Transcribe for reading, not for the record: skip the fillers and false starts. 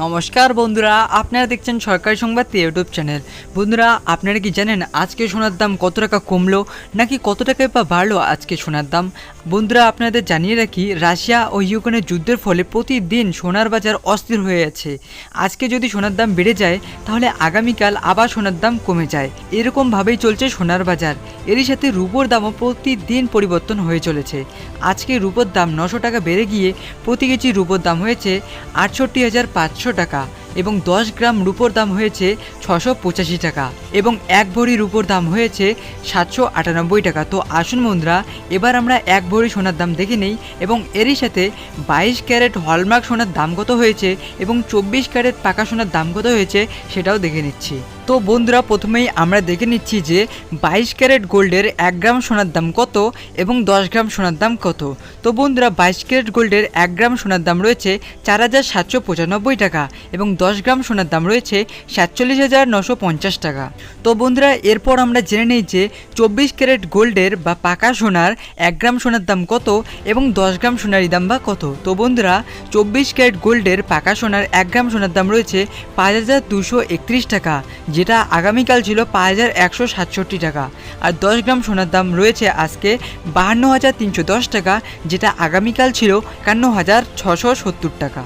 নমস্কার বন্ধুরা, আপনারা দেখছেন সরকারি সংবাদ ইউটিউব চ্যানেল। বন্ধুরা, আপনারা কি জানেন আজকে সোনার দাম কত টাকা কমলো নাকি কত টাকায় বা বাড়লো আজকে সোনার দাম? বন্ধুরা, আপনাদের জানিয়ে রাখি, রাশিয়া ও ইউক্রেনের যুদ্ধের ফলে প্রতিদিন সোনার বাজার অস্থির হয়ে আছে। আজকে যদি সোনার দাম বেড়ে যায় তাহলে আগামীকাল আবার সোনার দাম কমে যায়। এরকমভাবেই চলছে সোনার বাজার। এরই সাথে রূপোর দামও প্রতিদিন পরিবর্তন হয়ে চলেছে। আজকে রূপোর দাম 900 টাকা বেড়ে গিয়ে প্রতি কেজি রূপোর দাম হয়েছে 68,500 টাকা এবং 10 গ্রাম রূপোর দাম হয়েছে 685 টাকা এবং 1 ভরি রূপোর দাম হয়েছে 798 টাকা। তো আসুন বন্ধুরা, এবার আমরা 1 ভরি সোনার দাম দেখে নেই এবং এরই সাথে 22 ক্যারেট হলমার্ক সোনার দাম কত হয়েছে এবং 24 ক্যারেট পাকা সোনার দাম কত হয়েছে সেটাও দেখে নিচ্ছি। তো বন্ধুরা, প্রথমেই আমরা দেখে নিচ্ছি যে 22 ক্যারেট গোল্ডের 1 গ্রাম সোনার দাম কত এবং 10 গ্রাম সোনার দাম কত। তো বন্ধুরা, 22 ক্যারেট গোল্ডের 1 গ্রাম সোনার দাম রয়েছে 4,795 টাকা এবং 10 গ্রাম সোনার দাম রয়েছে 47,950 টাকা। তো বন্ধুরা, এরপর আমরা জেনে নেই যে 24 ক্যারেট গোল্ডের বা পাকা সোনার 1 গ্রাম সোনার দাম কত এবং 10 গ্রাম সোনার দাম বা কত। তো বন্ধুরা, 24 ক্যারেট গোল্ডের পাকা সোনার 1 গ্রাম সোনার দাম রয়েছে 5,231 টাকা, যেটা আগামীকাল ছিল 5,167 টাকা। আর 10 গ্রাম সোনার দাম রয়েছে আজকে 52,310 টাকা, যেটা আগামীকাল ছিল 51,670 টাকা।